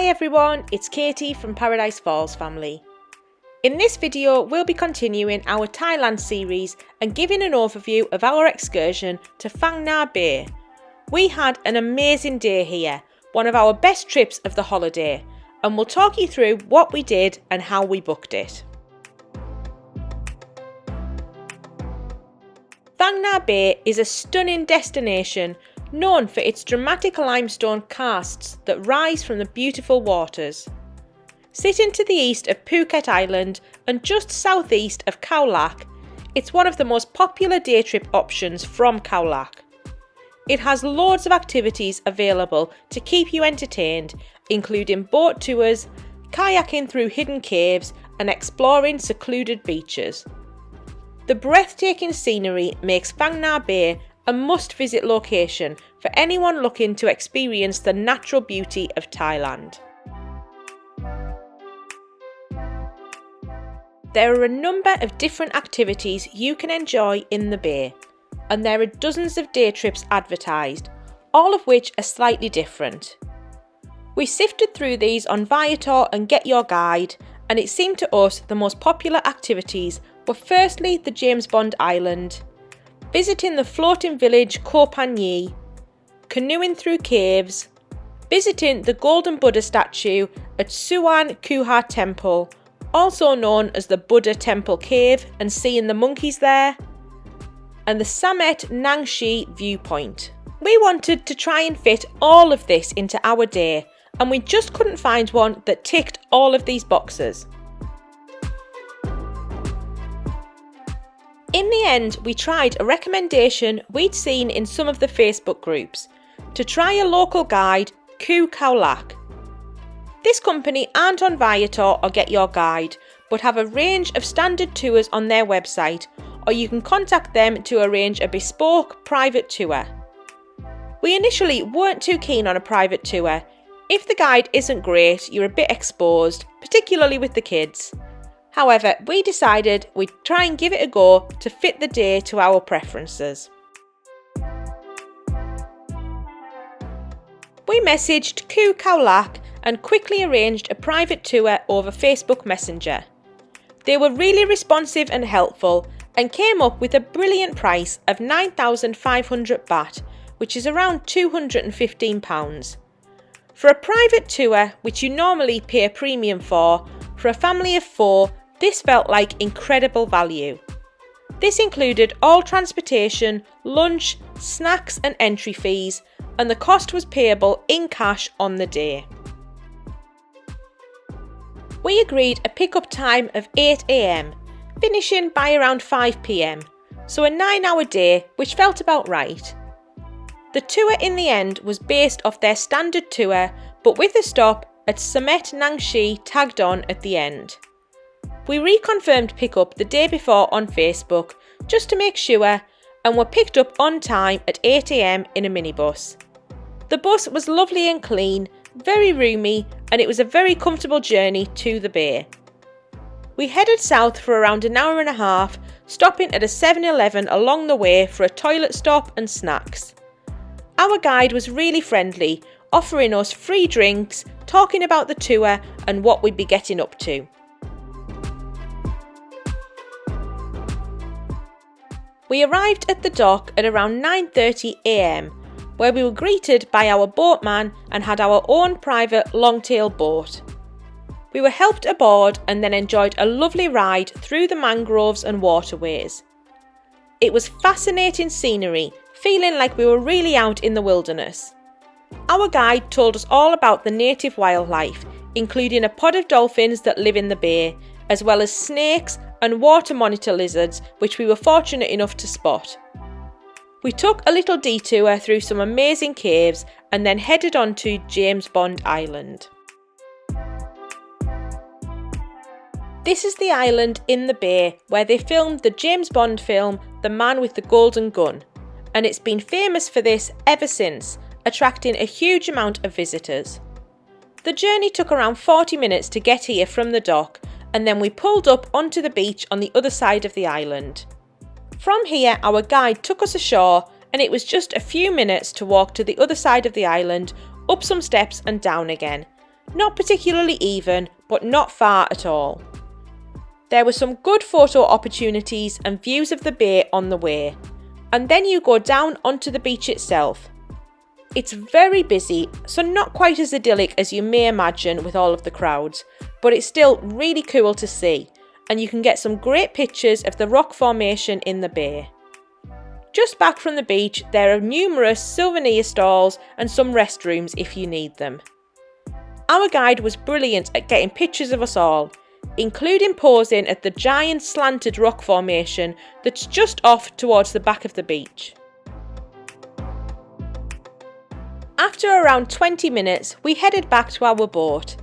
everyone, it's Katie from Paradise Falls family. In this video we'll be continuing our Thailand series and giving an overview of our excursion to Phang Nga Bay. We had an amazing day here, one of our best trips of the holiday, and we'll talk you through what we did and how we booked it. Phang Nga Bay is a stunning destination known for its dramatic limestone karsts that rise from the beautiful waters. Sitting to the east of Phuket Island and just southeast of Khao Lak, it's one of the most popular day trip options from Khao Lak. It has loads of activities available to keep you entertained, including boat tours, kayaking through hidden caves and exploring secluded beaches. The breathtaking scenery makes Phang Nga Bay a must-visit location for anyone looking to experience the natural beauty of Thailand. There are a number of different activities you can enjoy in the bay, and there are dozens of day trips advertised, all of which are slightly different. We sifted through these on Viator and Get Your Guide, and it seemed to us the most popular activities were firstly the James Bond Island, visiting the floating village Koh Panyee, canoeing through caves, visiting the Golden Buddha statue at Suwankuha Temple, also known as the Buddha Temple Cave, and seeing the monkeys there, and the Samet Nangshe Viewpoint. We wanted to try and fit all of this into our day, and we just couldn't find one that ticked all of these boxes. In the end, we tried a recommendation we'd seen in some of the Facebook groups to try a local guide, Koh Khao Lak. This company aren't on Viator or Get Your Guide, but have a range of standard tours on their website, or you can contact them to arrange a bespoke private tour. We initially weren't too keen on a private tour. If the guide isn't great, you're a bit exposed, particularly with the kids. However, we decided we'd try and give it a go to fit the day to our preferences. We messaged Koh Khao Lak and quickly arranged a private tour over Facebook Messenger. They were really responsive and helpful and came up with a brilliant price of 9,500 baht, which is around £215. For a private tour, which you normally pay a premium for a family of 4, this felt like incredible value. This included all transportation, lunch, snacks and entry fees, and the cost was payable in cash on the day. We agreed a pick-up time of 8 AM, finishing by around 5 PM, so a 9-hour day, which felt about right. The tour in the end was based off their standard tour, but with a stop at Samet Nangshe tagged on at the end. We reconfirmed pickup the day before on Facebook just to make sure, and were picked up on time at 8 AM in a minibus. The bus was lovely and clean, very roomy, and it was a very comfortable journey to the bay. We headed south for around an hour and a half, stopping at a 7-Eleven along the way for a toilet stop and snacks. Our guide was really friendly, offering us free drinks, talking about the tour and what we'd be getting up to. We arrived at the dock at around 9:30 AM, where we were greeted by our boatman and had our own private longtail boat. We were helped aboard and then enjoyed a lovely ride through the mangroves and waterways. It was fascinating scenery, feeling like we were really out in the wilderness. Our guide told us all about the native wildlife, including a pod of dolphins that live in the bay, as well as snakes and water monitor lizards, which we were fortunate enough to spot. We took a little detour through some amazing caves and then headed on to James Bond Island. This is the island in the bay where they filmed the James Bond film The Man with the Golden Gun, and it's been famous for this ever since, attracting a huge amount of visitors. The journey took around 40 minutes to get here from the dock, and then we pulled up onto the beach on the other side of the island. From here, our guide took us ashore, and it was just a few minutes to walk to the other side of the island, up some steps and down again. Not particularly even, but not far at all. There were some good photo opportunities and views of the bay on the way, and then you go down onto the beach itself. It's very busy, so not quite as idyllic as you may imagine with all of the crowds, but it's still really cool to see, and you can get some great pictures of the rock formation in the bay. Just back from the beach, there are numerous souvenir stalls and some restrooms if you need them. Our guide was brilliant at getting pictures of us all, including posing at the giant slanted rock formation that's just off towards the back of the beach. After around 20 minutes, we headed back to our boat.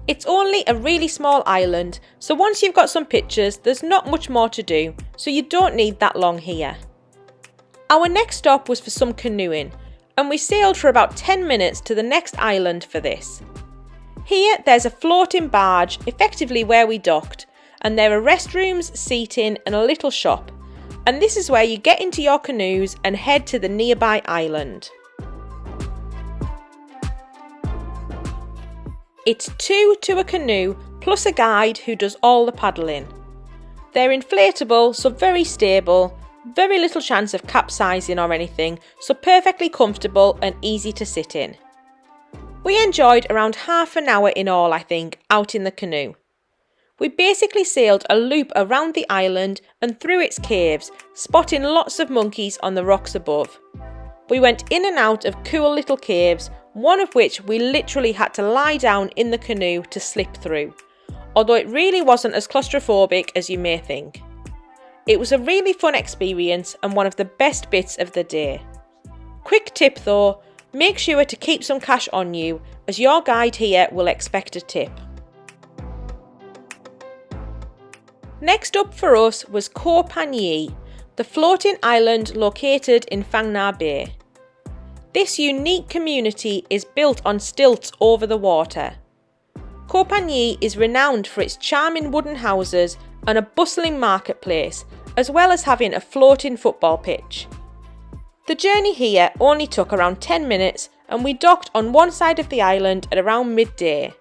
It's only a really small island, so once you've got some pictures, there's not much more to do, so you don't need that long here. Our next stop was for some canoeing, and we sailed for about 10 minutes to the next island for this. Here there's a floating barge, effectively where we docked, and there are restrooms, seating and a little shop, and this is where you get into your canoes and head to the nearby island. It's 2 to a canoe plus a guide who does all the paddling. They're inflatable, so very stable, very little chance of capsizing or anything, so perfectly comfortable and easy to sit in. We enjoyed around half an hour in all, I think, out in the canoe. We basically sailed a loop around the island and through its caves, spotting lots of monkeys on the rocks above. We went in and out of cool little caves, one of which we literally had to lie down in the canoe to slip through, although it really wasn't as claustrophobic as you may think. It was a really fun experience and one of the best bits of the day. Quick tip though, make sure to keep some cash on you, as your guide here will expect a tip. Next up for us was Koh Panyee, the floating island located in Phang Nga Bay. This unique community is built on stilts over the water. Koh Panyee is renowned for its charming wooden houses and a bustling marketplace, as well as having a floating football pitch. The journey here only took around 10 minutes and we docked on one side of the island at around midday.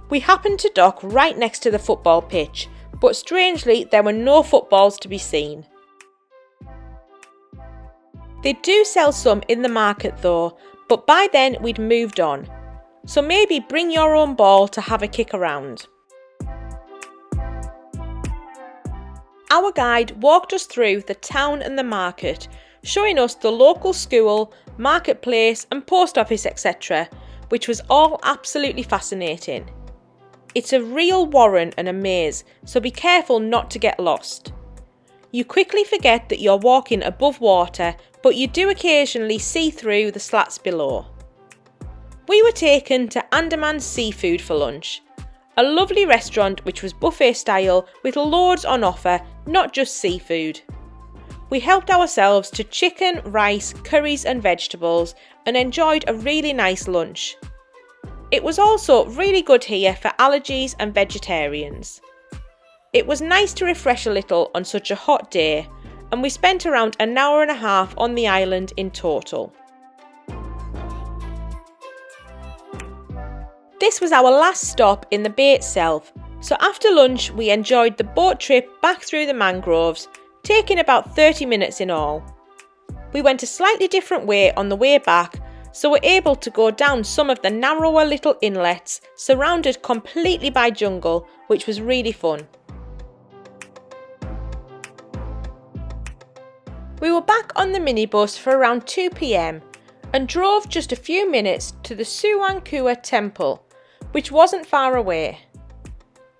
We happened to dock right next to the football pitch, but strangely there were no footballs to be seen. They do sell some in the market though, but by then we'd moved on, so maybe bring your own ball to have a kick around. Our guide walked us through the town and the market, showing us the local school, marketplace and post office etc, which was all absolutely fascinating. It's a real warren and a maze, so be careful not to get lost. You quickly forget that you're walking above water, but you do occasionally see through the slats below. We were taken to Andaman Seafood for lunch, a lovely restaurant which was buffet style with loads on offer, not just seafood. We helped ourselves to chicken, rice, curries and vegetables and enjoyed a really nice lunch. It was also really good here for allergies and vegetarians. It was nice to refresh a little on such a hot day, and we spent around an hour and a half on the island in total. This was our last stop in the bay itself, so after lunch we enjoyed the boat trip back through the mangroves, taking about 30 minutes in all. We went a slightly different way on the way back, so we're able to go down some of the narrower little inlets surrounded completely by jungle, which was really fun. We were back on the minibus for around 2 p.m. and drove just a few minutes to the Suwankuha temple, which wasn't far away.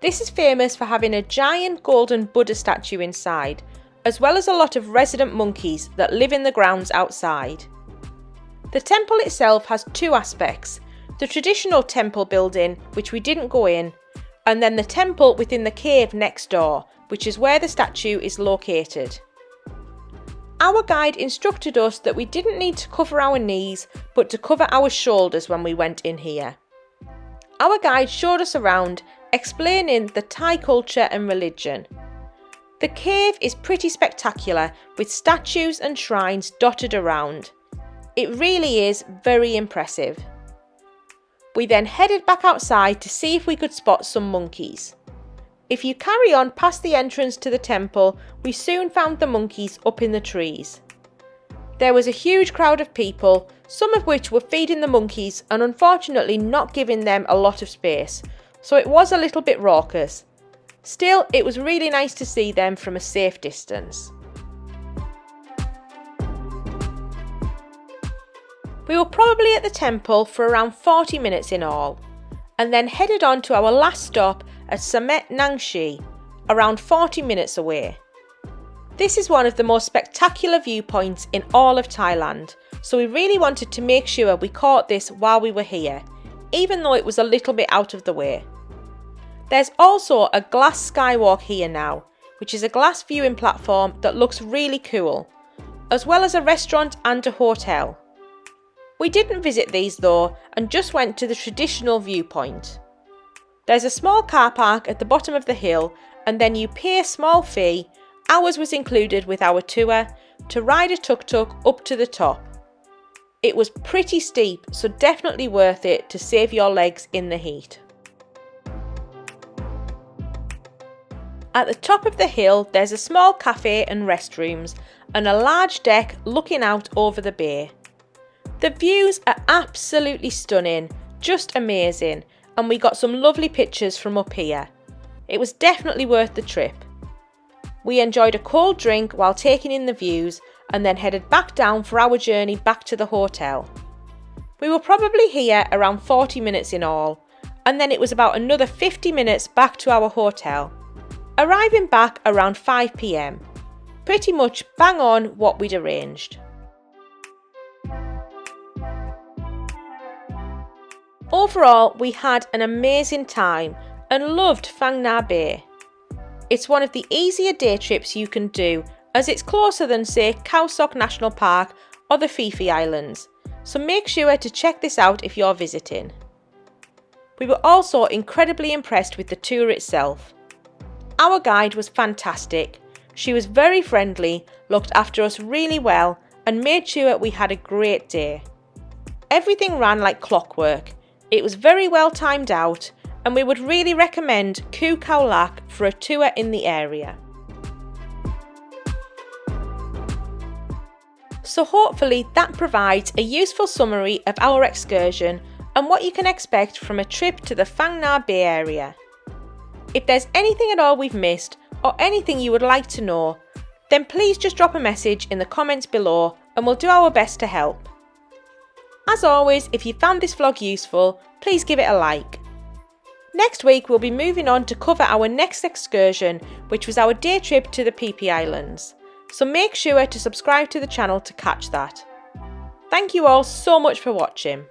This is famous for having a giant golden Buddha statue inside, as well as a lot of resident monkeys that live in the grounds outside. The temple itself has two aspects, the traditional temple building, which we didn't go in, and then the temple within the cave next door, which is where the statue is located. Our guide instructed us that we didn't need to cover our knees, but to cover our shoulders when we went in here. Our guide showed us around, explaining the Thai culture and religion. The cave is pretty spectacular, with statues and shrines dotted around. It really is very impressive. We then headed back outside to see if we could spot some monkeys. If you carry on past the entrance to the temple, we soon found the monkeys up in the trees. There was a huge crowd of people, some of which were feeding the monkeys and unfortunately not giving them a lot of space, so it was a little bit raucous. Still, it was really nice to see them from a safe distance. We were probably at the temple for around 40 minutes in all, and then headed on to our last stop at Samet Nangshe, around 40 minutes away. This is one of the most spectacular viewpoints in all of Thailand, so we really wanted to make sure we caught this while we were here, even though it was a little bit out of the way. There's also a glass skywalk here now, which is a glass viewing platform that looks really cool, as well as a restaurant and a hotel. We didn't visit these though, and just went to the traditional viewpoint. There's a small car park at the bottom of the hill, and then you pay a small fee. Ours was included with our tour, to ride a tuk-tuk up to the top. It was pretty steep, so definitely worth it to save your legs in the heat. At the top of the hill there's a small cafe and restrooms, and a large deck looking out over the bay. The views are absolutely stunning, just amazing, and we got some lovely pictures from up here. It was definitely worth the trip. We enjoyed a cold drink while taking in the views and then headed back down for our journey back to the hotel. We were probably here around 40 minutes in all, and then it was about another 50 minutes back to our hotel, arriving back around 5 p.m. Pretty much bang on what we'd arranged. Overall, we had an amazing time and loved Phang Nga Bay. It's one of the easier day trips you can do, as it's closer than say Khao Sok National Park or the Phi Phi Islands, so make sure to check this out if you're visiting. We were also incredibly impressed with the tour itself. Our guide was fantastic. She was very friendly, looked after us really well and made sure we had a great day. Everything ran like clockwork. It was very well timed out, and we would really recommend Sands Khao Lak for a tour in the area. So hopefully that provides a useful summary of our excursion and what you can expect from a trip to the Phang Nga Bay area. If there's anything at all we've missed or anything you would like to know, then please just drop a message in the comments below and we'll do our best to help. As always, if you found this vlog useful, please give it a like. Next week we'll be moving on to cover our next excursion, which was our day trip to the Phi Phi Islands, so make sure to subscribe to the channel to catch that. Thank you all so much for watching.